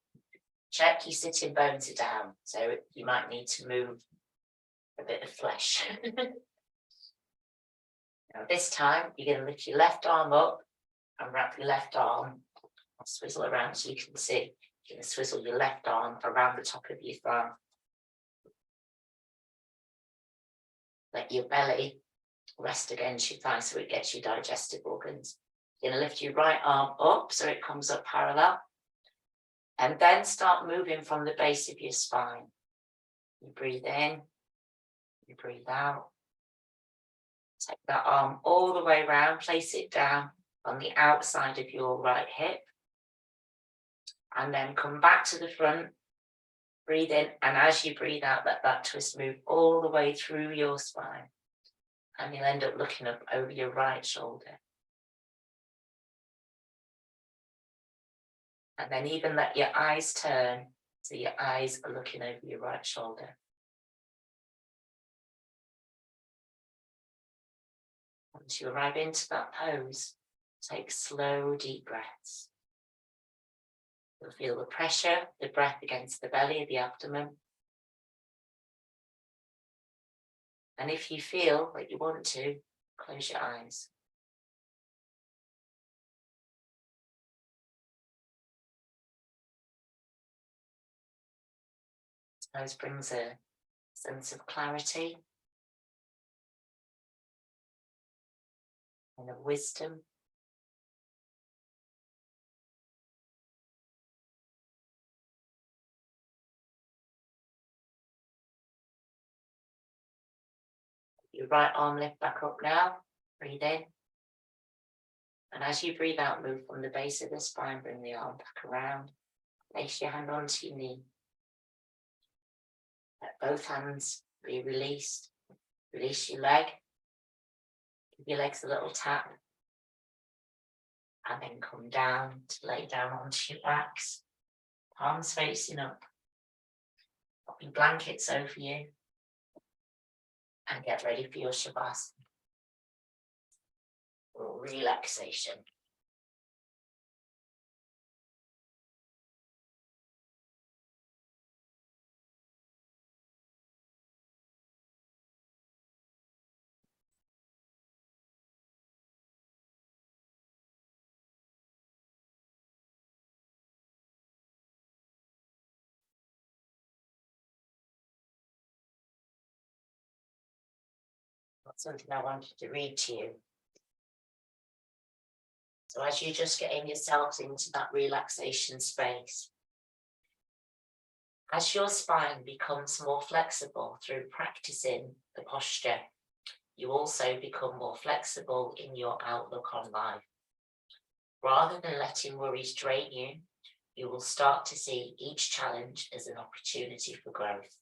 Check your sitting bones are down, so you might need to move a bit of flesh. Now this time, you're going to lift your left arm up and wrap your left arm, swizzle around so you can see. You're going to swizzle your left arm around the top of your thumb. Let your belly rest against your thigh so it gets your digestive organs. You're going to lift your right arm up so it comes up parallel. And then start moving from the base of your spine. You breathe in, you breathe out. Take that arm all the way around, place it down on the outside of your right hip. And then come back to the front, breathe in, and as you breathe out, let that twist move all the way through your spine. And you'll end up looking up over your right shoulder. And then even let your eyes turn so your eyes are looking over your right shoulder. Once you arrive into that pose, take slow, deep breaths. You'll feel the pressure, the breath against the belly, the abdomen. And if you feel like you want to, close your eyes. Those brings a sense of clarity and of wisdom. Your right arm lift back up now, breathe in. And as you breathe out, move from the base of the spine, bring the arm back around, place your hand onto your knee. Let both hands be released. Release your leg. Give your legs a little tap. And then come down to lay down onto your backs. Palms facing up. Pop your blankets over you. And get ready for your Shavasana. Or relaxation. That's something I wanted to read to you. So as you're just getting yourselves into that relaxation space, as your spine becomes more flexible through practicing the posture, you also become more flexible in your outlook on life. Rather than letting worries drain you, you will start to see each challenge as an opportunity for growth.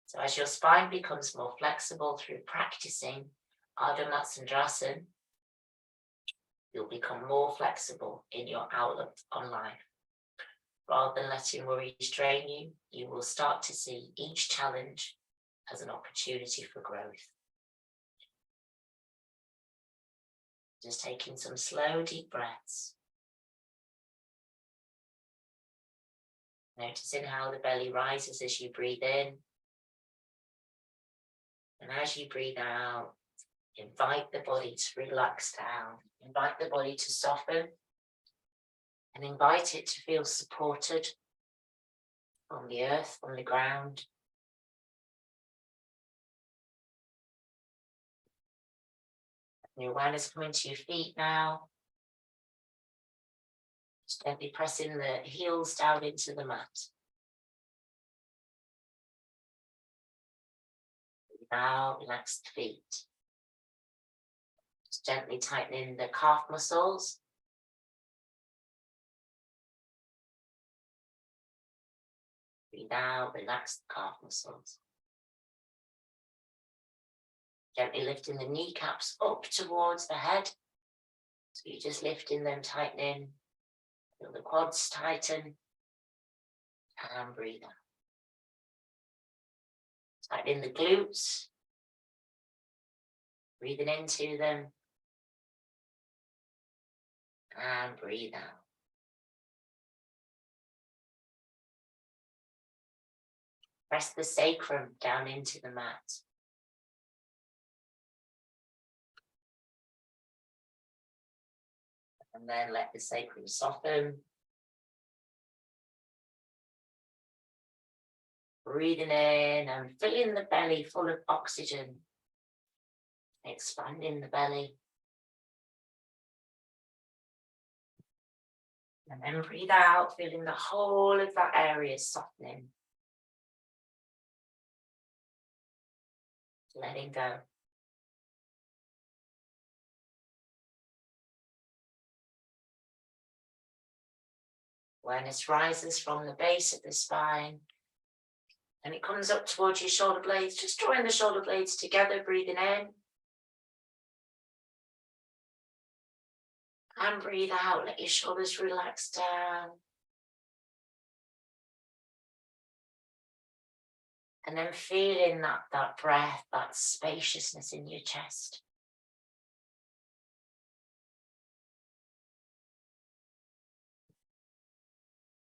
So as your spine becomes more flexible through practicing Ardha Matsyendrasana, you'll become more flexible in your outlook on life. Rather than letting worries drain you, you will start to see each challenge as an opportunity for growth. Just taking some slow, deep breaths. Noticing how the belly rises as you breathe in. And as you breathe out, invite the body to relax down. Invite the body to soften. And invite it to feel supported from the earth, from the ground. And your awareness coming to your feet now. Just gently pressing the heels down into the mat. Now relax the feet. Just gently tightening the calf muscles. Breathe out, relax the calf muscles. Gently lifting the kneecaps up towards the head. So you're just lifting them, tightening. Feel the quads tighten. And breathe out. Tightening the glutes. Breathing into them. And breathe out. Press the sacrum down into the mat. And then let the sacrum soften. Breathing in and filling the belly full of oxygen. Expanding the belly. And then breathe out, feeling the whole of that area softening. Letting go. Awareness rises from the base of the spine. And it comes up towards your shoulder blades, just drawing the shoulder blades together, breathing in. And breathe out, let your shoulders relax down. And then feeling that breath, that spaciousness in your chest.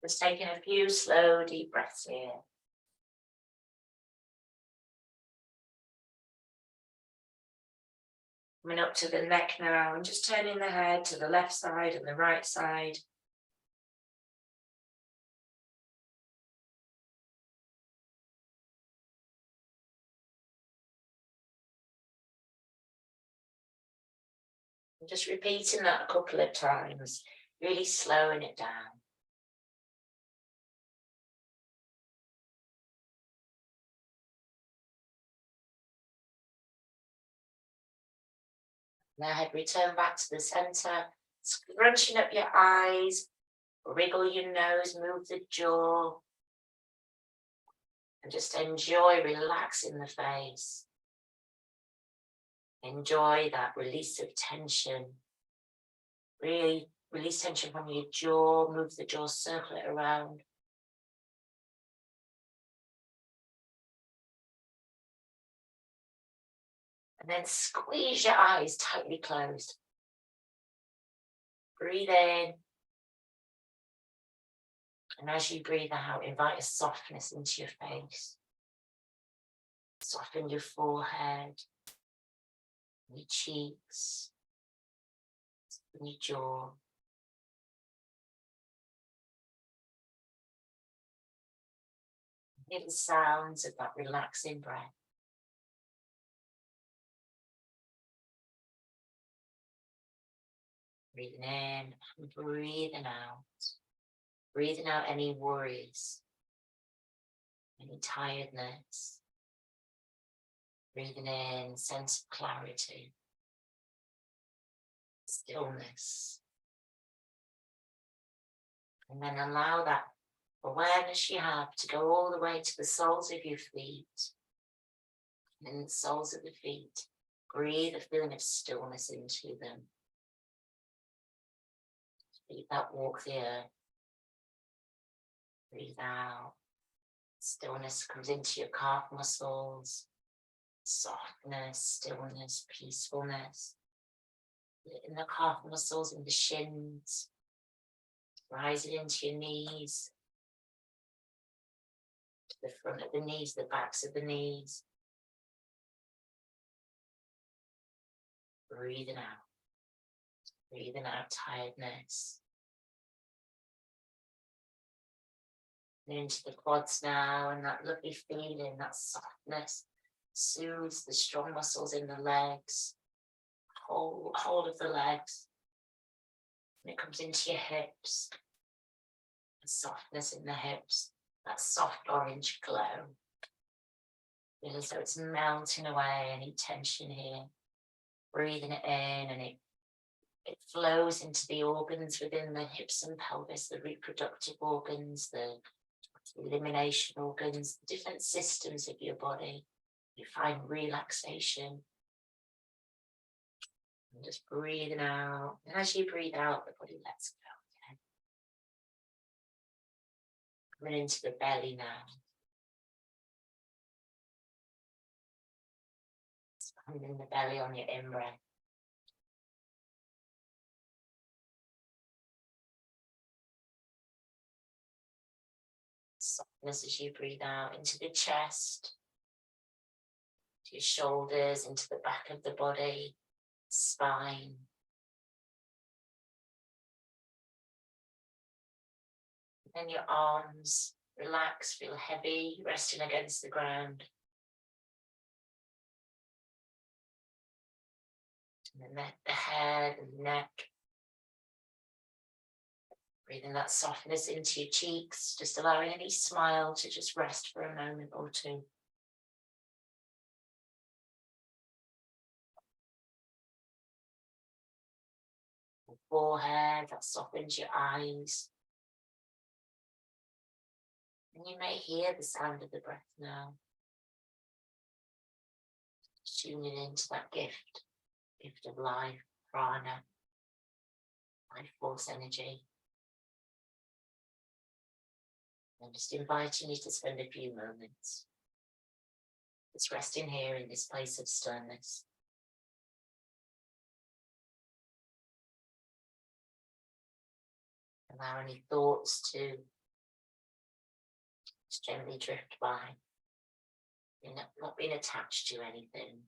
Just taking a few slow, deep breaths here. Coming up to the neck now and just turning the head to the left side and the right side. And just repeating that a couple of times, really slowing it down. Now return back to the center, scrunching up your eyes, wriggle your nose, move the jaw, and just enjoy relaxing the face. Enjoy that release of tension. Really release tension from your jaw, move the jaw, circle it around. And then squeeze your eyes tightly closed. Breathe in. And as you breathe out, invite a softness into your face. Soften your forehead, your cheeks, and your jaw. Hear the sounds of that relaxing breath. Breathing in and breathing out. Breathing out any worries, any tiredness. Breathing in, sense of clarity, stillness. And then allow that awareness you have to go all the way to the soles of your feet. And in the soles of the feet, breathe a feeling of stillness into them. Feet that walk the earth. Breathe out. Stillness comes into your calf muscles. Softness, stillness, peacefulness. In the calf muscles, in the shins. Rising into your knees. To the front of the knees, the backs of the knees. Breathing out. Breathing out tiredness. Into the quads now, and that lovely feeling, that softness soothes the strong muscles in the legs, hold of the legs, and it comes into your hips, the softness in the hips, that soft orange glow. Feel as though it's melting away any tension here, breathing it in, and it flows into the organs within the hips and pelvis, the reproductive organs, the elimination organs, the different systems of your body. You find relaxation. And just breathing out. And as you breathe out, the body lets go again. Coming into the belly now. Expanding the belly on your in-breath. Softness as you breathe out into the chest, to your shoulders, into the back of the body, spine. Then your arms relax, feel heavy, resting against the ground. And then the head and the neck. Breathing that softness into your cheeks, just allowing any smile to just rest for a moment or two. The forehead, that softens your eyes. And you may hear the sound of the breath now. Tuning into that gift of life, prana, life force energy. I'm just inviting you to spend a few moments just resting here in this place of stillness. Allow any thoughts to just gently drift by. You're not being attached to anything.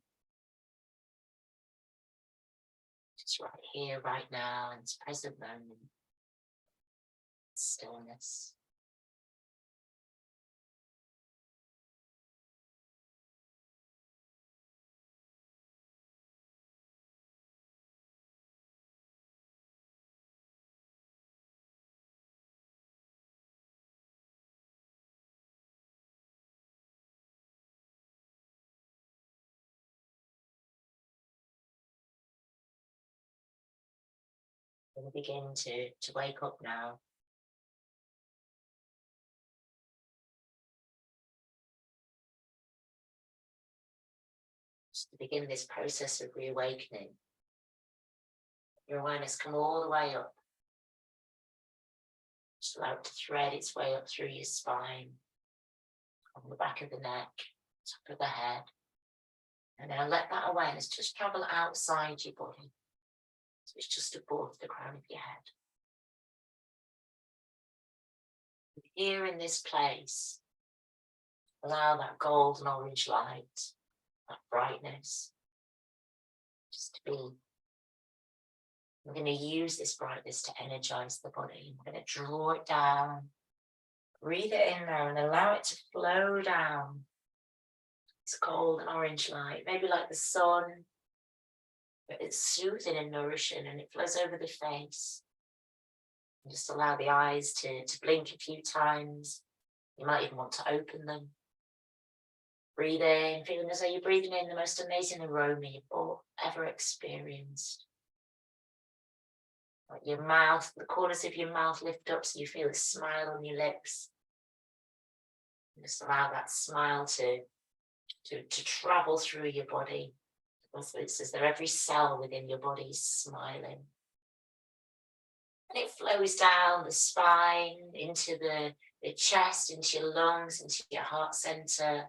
Just right here, right now, in this present moment. Stillness. We'll begin to wake up now. Just to begin this process of reawakening. Your awareness come all the way up. Just allow it to thread its way up through your spine, on the back of the neck, top of the head. And then let that awareness just travel outside your body. So it's just above the crown of your head. Here in this place, allow that golden orange light, that brightness, just to be. I'm going to use this brightness to energize the body. I'm going to draw it down, breathe it in there and allow it to flow down. It's golden orange light, maybe like the sun, but it's soothing and nourishing, and it flows over the face. And just allow the eyes to blink a few times. You might even want to open them. Breathe in, feeling as though you're breathing in the most amazing aroma you've ever experienced. Like your mouth, the corners of your mouth lift up so you feel a smile on your lips. And just allow that smile to travel through your body. It's as though every cell within your body is smiling. And it flows down the spine, into the chest, into your lungs, into your heart center.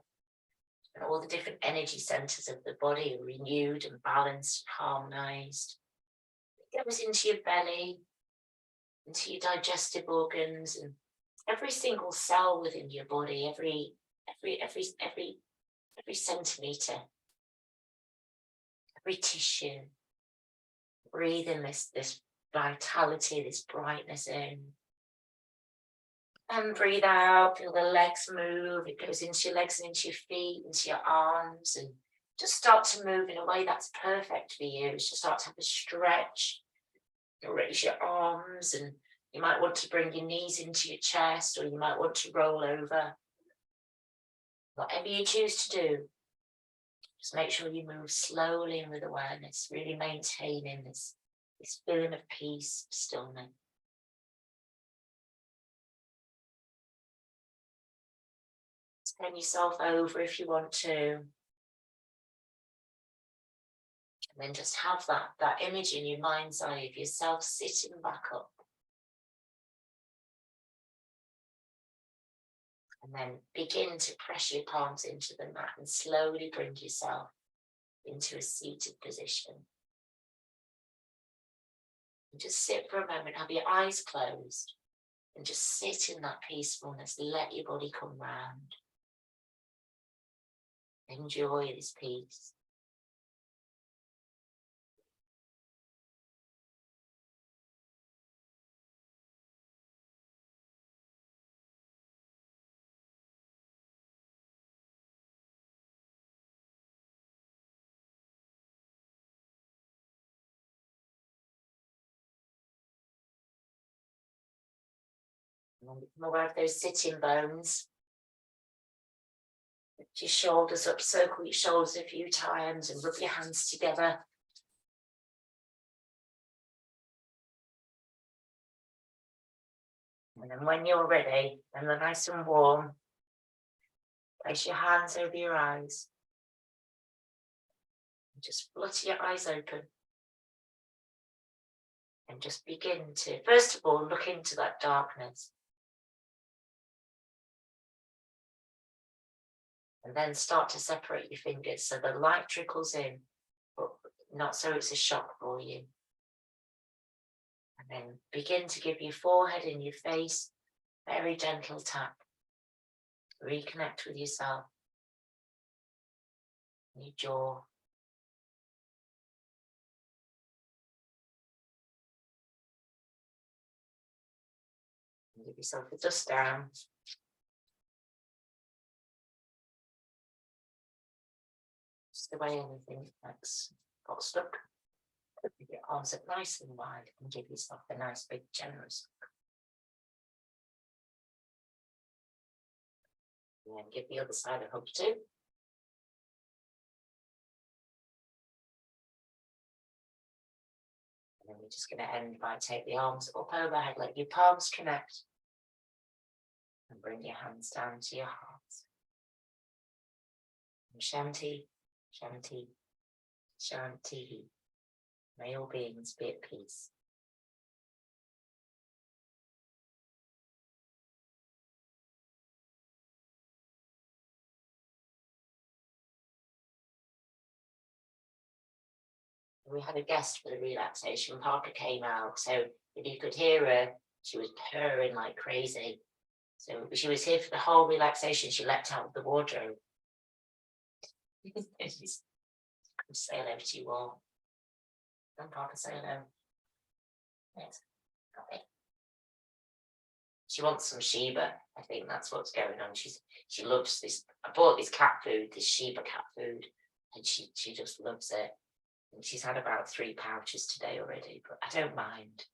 And all the different energy centers of the body are renewed and balanced, harmonized. It goes into your belly, into your digestive organs, and every single cell within your body, every centimeter, every tissue. Breathe in this vitality, this brightness in. And breathe out, feel the legs move. It goes into your legs and into your feet, into your arms, and just start to move in a way that's perfect for you. Just start to have a stretch. Raise your arms, and you might want to bring your knees into your chest, or you might want to roll over. Whatever you choose to do, just make sure you move slowly and with awareness, really maintaining this feeling of peace, stillness. Turn yourself over if you want to. And then just have that image in your mind's eye of yourself sitting back up. And then begin to press your palms into the mat and slowly bring yourself into a seated position. And just sit for a moment, have your eyes closed, and just sit in that peacefulness. Let your body come round. Enjoy this peace. And become aware of those sitting bones. Lift your shoulders up, circle your shoulders a few times and rub your hands together. And then when you're ready, and they're nice and warm, place your hands over your eyes. And just flutter your eyes open. And just begin to, first of all, look into that darkness. And then start to separate your fingers so the light trickles in, but not so it's a shock for you. And then begin to give your forehead and your face very gentle tap. Reconnect with yourself, your jaw. And give yourself a dust down. Just away anything that's got stuck. Keep your arms up nice and wide and give yourself a nice big generous hug. And then give the other side a hug too. And then we're just going to end by take the arms up overhead, let your palms connect. And bring your hands down to your heart. And Shanti, Shanti, Shanti. May all beings be at peace. We had a guest for the relaxation. Parker came out, so if you could hear her, she was purring like crazy. So she was here for the whole relaxation. She leapt out of the wardrobe. Say hello to you all. And Parker, say hello. Yes. Okay. She wants some Sheba. I think that's what's going on. She loves this. I bought this cat food, this Sheba cat food, and she just loves it. And she's had about 3 pouches today already, but I don't mind.